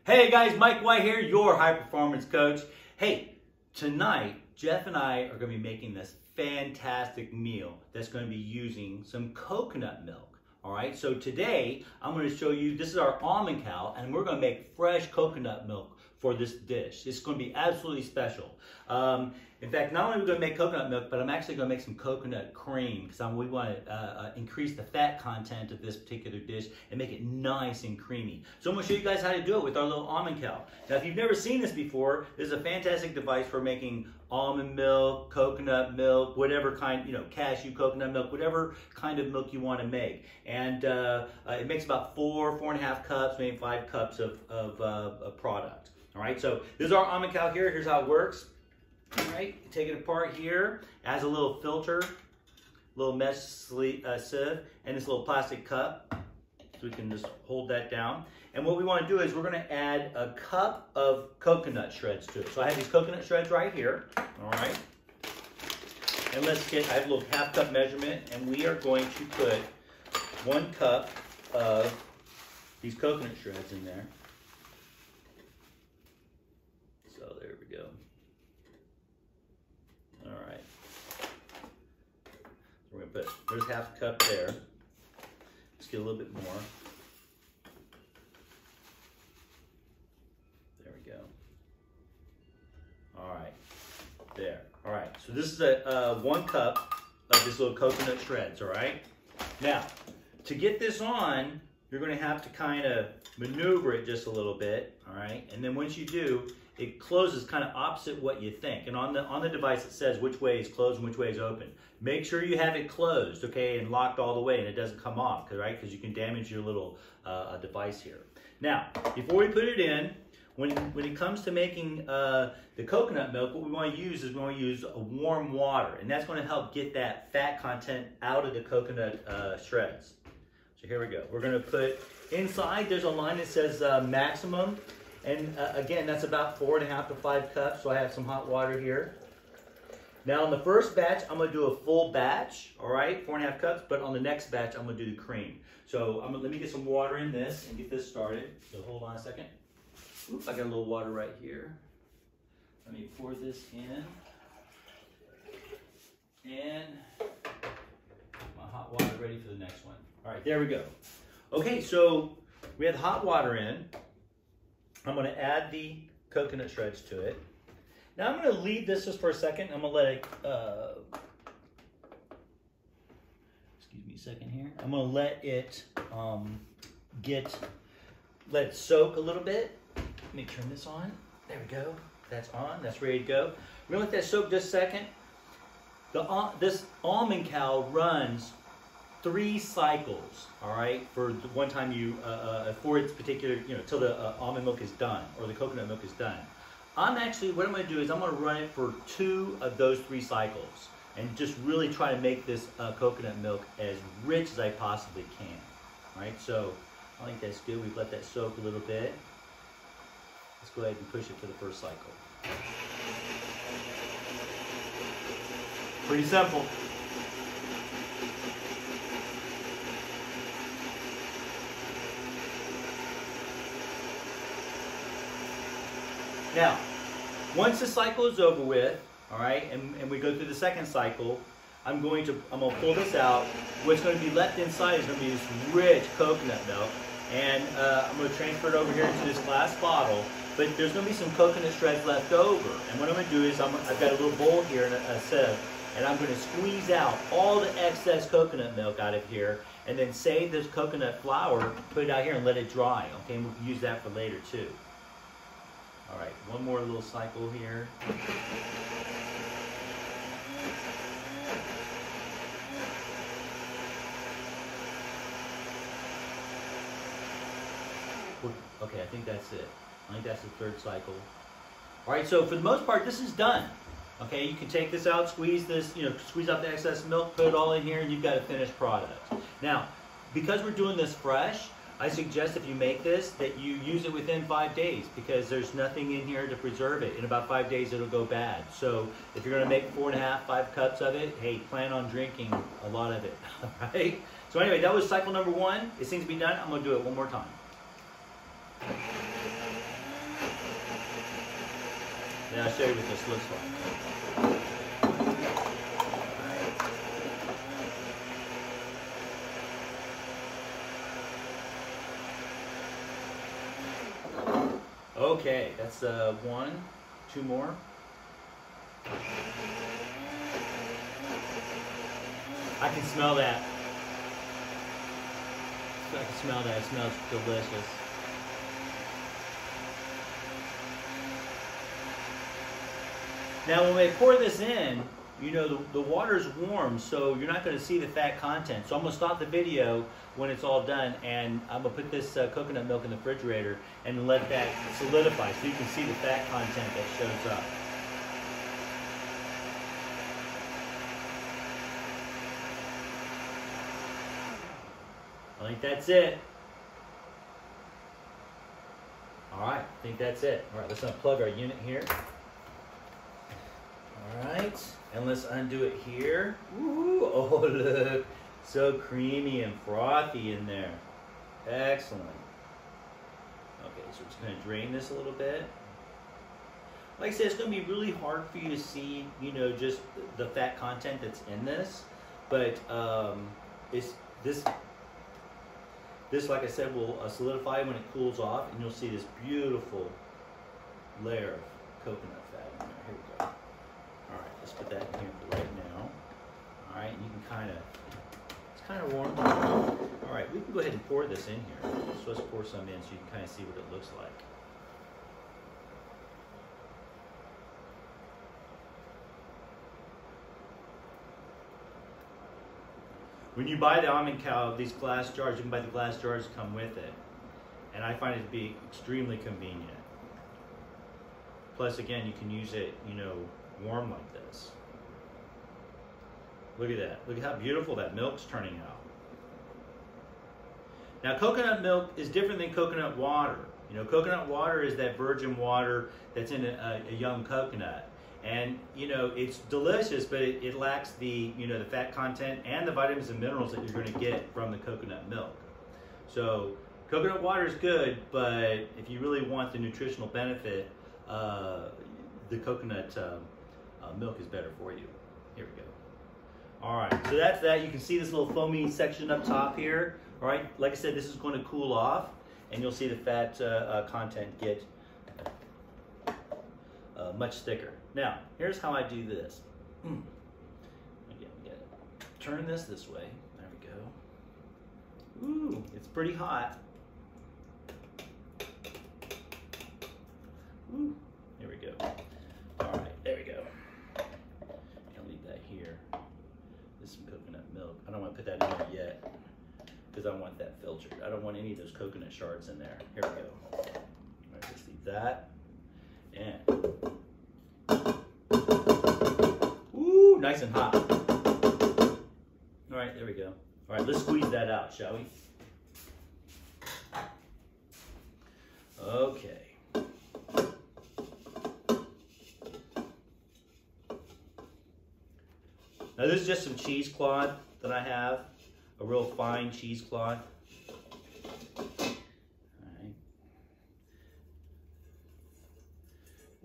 Hey guys, Mike White here, your high performance coach. Hey, tonight Jeff and I are going to be making this fantastic meal that's going to be using some coconut milk. All right, so today I'm going to show you, this is our Almond Cow, and we're going to make fresh coconut milk for this dish. It's going to be absolutely special. In fact, not only are we going to make coconut milk, but I'm actually going to make some coconut cream because we want to increase the fat content of this particular dish and make it nice and creamy. So I'm going to show you guys how to do it with our little Almond Cow. Now, if you've never seen this before, this is a fantastic device for making almond milk, coconut milk, whatever kind, cashew, coconut milk, whatever kind of milk you want to make. And it makes about 4.5 cups, maybe 5 cups of product. All right, so this is our Almond Cow here. Here's how it works. All right, take it apart here. It has a little filter, little mesh sieve, and this little plastic cup. So we can just hold that down. And what we want to do is we're going to add a cup of coconut shreds to it. So I have these coconut shreds right here. All right. And I have a little half cup measurement, and we are going to put 1 cup of these coconut shreds in there. So there we go. All right. So we're going to put, there's half a cup there. Let's get a little bit more. There we go. All right. There. All right. So this is a 1 cup of this little coconut shreds, all right? Now, to get this on, you're going to have to kind of maneuver it just a little bit, all right? And then once you do, it closes kind of opposite what you think. And on the device, it says which way is closed and which way is open. Make sure you have it closed, okay, and locked all the way, and it doesn't come off, right? Because you can damage your little device here. Now, before we put it in, when it comes to making the coconut milk, what we want to use is we want to use warm water, and that's going to help get that fat content out of the coconut shreds. So here we go. We're going to put inside, there's a line that says maximum. And again, that's about 4.5 to 5 cups, so I have some hot water here. Now on the first batch, I'm gonna do a full batch, all right, 4.5 cups, but on the next batch, I'm gonna do the cream. So let me get some water in this and get this started. So hold on a second. Oops, I got a little water right here. Let me pour this in. And my hot water ready for the next one. All right, there we go. Okay, so we have hot water in. I'm going to add the coconut shreds to it. Now I'm going to leave this just for a second. I'm going to let it, excuse me a second here. I'm going to let it let it soak a little bit. Let me turn this on. There we go. That's on. That's ready to go. We're going to let that soak just a second. This Almond Cow runs 3 cycles, all right, for the one time for its particular, till the almond milk is done or the coconut milk is done. What I'm going to do is I'm going to run it for 2 of those 3 cycles and just really try to make this coconut milk as rich as I possibly can, all right? So I think that's good. We've let that soak a little bit. Let's go ahead and push it for the first cycle. Pretty simple. Now, once the cycle is over with, all right, and we go through the second cycle, I'm going to pull this out. What's going to be left inside is going to be this rich coconut milk, and I'm going to transfer it over here into this glass bottle. But there's going to be some coconut shreds left over, and what I'm going to do is I've got a little bowl here and a sieve, and I'm going to squeeze out all the excess coconut milk out of here, and then save this coconut flour, put it out here, and let it dry. Okay, and we can use that for later too. All right, one more little cycle here. Okay, I think that's it. I think that's the 3rd cycle. All right, so for the most part, this is done. Okay, you can take this out, squeeze this, squeeze out the excess milk, put it all in here, and you've got a finished product. Now, because we're doing this fresh, I suggest if you make this that you use it within 5 days because there's nothing in here to preserve it. In about 5 days it'll go bad. So if you're going to make 4.5, 5 cups of it, hey, plan on drinking a lot of it. All right? So anyway, that was cycle number 1. It seems to be done. I'm going to do it one more time. Then I'll show you what this looks like. Okay, that's one, two more. I can smell that. I can smell that. It smells delicious. Now, when we pour this in, you know, the water's warm, so you're not going to see the fat content. So I'm going to stop the video when it's all done, and I'm going to put this coconut milk in the refrigerator and let that solidify so you can see the fat content that shows up. I think that's it. All right, I think that's it. All right, let's unplug our unit here. All right, and let's undo it here. Ooh, oh look, so creamy and frothy in there. Excellent. Okay, so we're just gonna drain this a little bit. Like I said, it's gonna be really hard for you to see, you know, just the fat content that's in this, but it's this, like I said, will solidify when it cools off, and you'll see this beautiful layer of coconut fat in there. Here we go. All right, let's put that in here for right now. All right, and you can it's kind of warm. All right, we can go ahead and pour this in here. So let's pour some in so you can kind of see what it looks like. When you buy the Almond Cow, these glass jars, you can buy the glass jars that come with it. And I find it to be extremely convenient. Plus, again, you can use it, you know, warm like this. Look at that. Look at how beautiful that milk's turning out. Now, coconut milk is different than coconut water. You know, coconut water is that virgin water that's in a young coconut. And, you know, it's delicious, but it lacks the, you know, the fat content and the vitamins and minerals that you're going to get from the coconut milk. So, coconut water is good, but if you really want the nutritional benefit, the coconut milk is better for you. Here we go. All right, so that's that. You can see this little foamy section up top here. All right, like I said, this is going to cool off, and you'll see the fat content get much thicker. Now, here's how I do this. Again, we gotta turn this way. There we go. Ooh, it's pretty hot. Ooh, here we go. All right, there we go. I'll leave that here. This is some coconut milk. I don't want to put that in there yet because I want that filtered. I don't want any of those coconut shards in there. Here we go. All right, just leave that. And ooh, nice and hot. All right, there we go. All right, let's squeeze that out, shall we? Okay. Now this is just some cheesecloth that I have, a real fine cheesecloth. All right.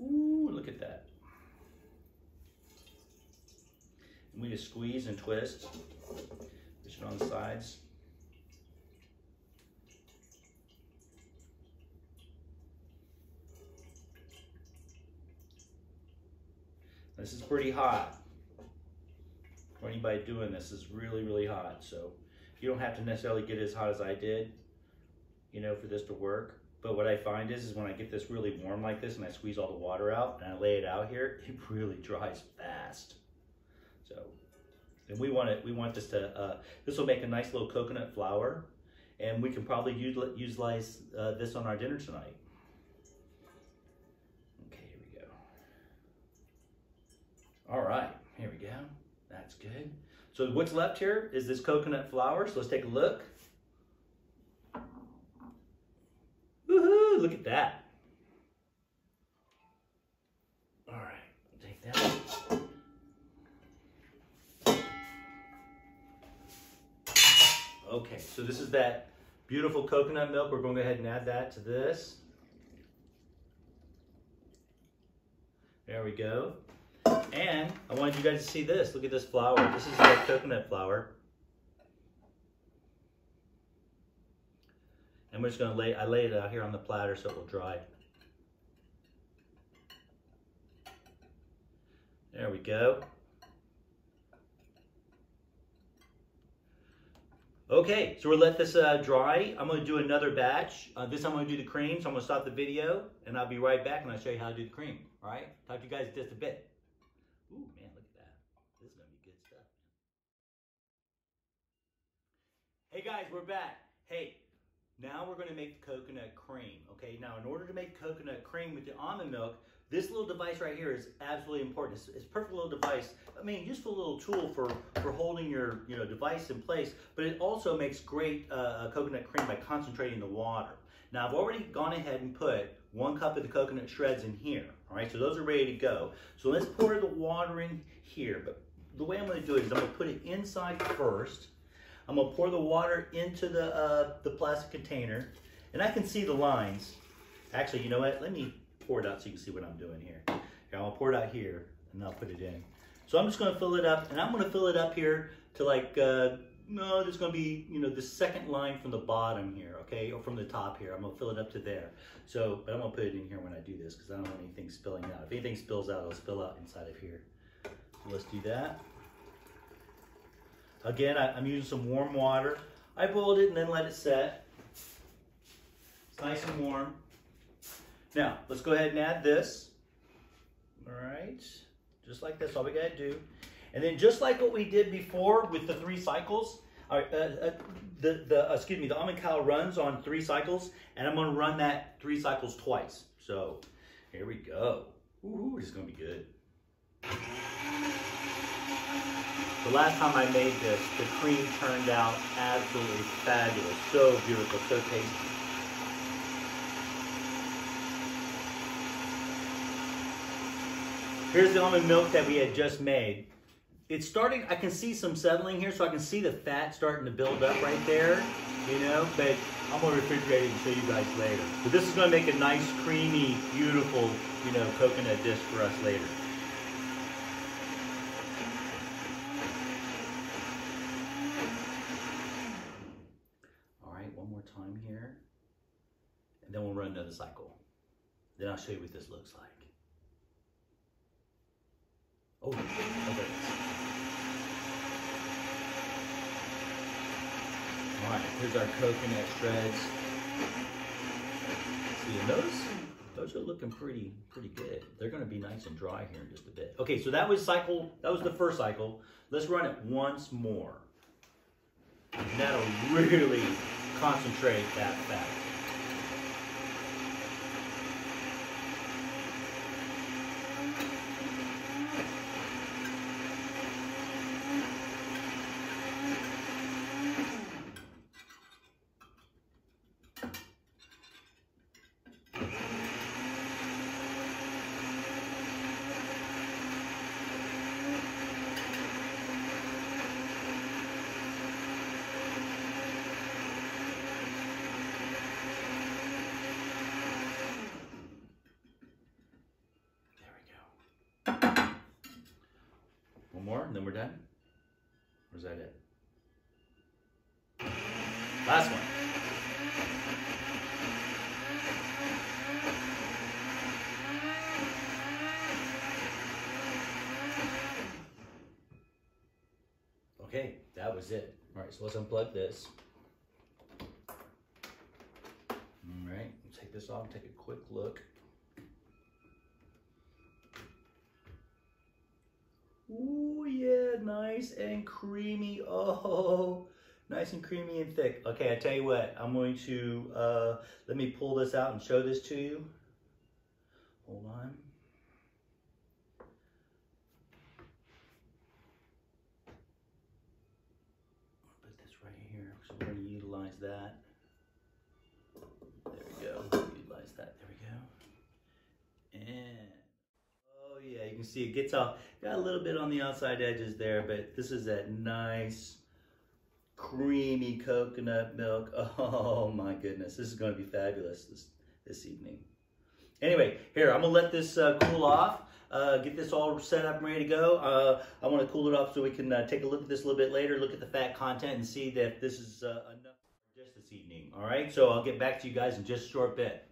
Ooh, look at that. And we just squeeze and twist, push it on the sides. This is pretty hot. For anybody doing this, is really, really hot. So you don't have to necessarily get as hot as I did, you know, for this to work. But what I find is when I get this really warm like this and I squeeze all the water out and I lay it out here, it really dries fast. So, and we want this to, this will make a nice little coconut flour, and we can probably utilize this on our dinner tonight. Okay, here we go. All right, here we go. That's good. So what's left here is this coconut flour. So let's take a look. Woohoo! Look at that. All right, take that. Okay, so this is that beautiful coconut milk. We're going to go ahead and add that to this. There we go. And I wanted you guys to see this. Look at this flour. This is coconut flour. And we're just gonna I lay it out here on the platter so it will dry. There we go. Okay, so we'll let this dry. I'm gonna do another batch. This time I'm gonna do the cream, so I'm gonna stop the video and I'll be right back and I'll show you how to do the cream. All right, talk to you guys in just a bit. Ooh, man, look at that. This is gonna be good stuff. Hey guys, we're back. Hey, now we're gonna make the coconut cream, okay? Now, in order to make coconut cream with the almond milk, this little device right here is absolutely important. It's a perfect little device. I mean, useful little tool for holding your device in place, but it also makes great coconut cream by concentrating the water. Now, I've already gone ahead and put 1 cup of the coconut shreds in here, all right? So those are ready to go. So let's pour the water in here, but the way I'm gonna do it is I'm gonna put it inside first. I'm gonna pour the water into the plastic container, and I can see the lines. Actually, you know what? Let me pour it out so you can see what I'm doing here. Here, I'm gonna pour it out here, and I'll put it in. So I'm just gonna fill it up, and I'm gonna fill it up here to like, no, there's gonna be, the second line from the bottom here, okay? Or from the top here. I'm gonna fill it up to there. So, but I'm gonna put it in here when I do this because I don't want anything spilling out. If anything spills out, it'll spill out inside of here. So let's do that. Again, I'm using some warm water. I boiled it and then let it set. It's nice and warm. Now, let's go ahead and add this. All right, just like this, all we gotta do. And then just like what we did before with the 3 cycles, the Almond Cow runs on 3 cycles, and I'm gonna run that 3 cycles twice. So here we go. Ooh, this is gonna be good. The last time I made this, the cream turned out absolutely fabulous. So beautiful, so tasty. Here's the almond milk that we had just made. It's starting, I can see some settling here, so I can see the fat starting to build up right there, but I'm gonna refrigerate it and show you guys later. But this is gonna make a nice, creamy, beautiful, coconut dish for us later. All right, one more time here. And then we'll run another cycle. Then I'll show you what this looks like. Oh, okay. All right, here's our coconut shreds. See, and those are looking pretty good. They're gonna be nice and dry here in just a bit. Okay, so that was the first cycle. Let's run it once more. And that'll really concentrate that fat. More, and then we're done? Or is that it? Last one. Okay, that was it. All right, so let's unplug this. All right, we'll take this off and take a quick look. Ooh, yeah, nice and creamy. Oh, nice and creamy and thick. Okay, I tell you what, I'm going to, let me pull this out and show this to you. Hold on. I'll put this right here, so we're going to utilize that. There we go, utilize that, there we go. And oh yeah, you can see it gets off, got a little bit on the outside edges there, but this is that nice, creamy coconut milk. Oh my goodness, this is going to be fabulous this evening. Anyway, here, I'm gonna let this cool off. get this all set up and ready to go. I want to cool it off so we can take a look at this a little bit later, look at the fat content and see that this is enough for just this evening. All right, so I'll get back to you guys in just a short bit.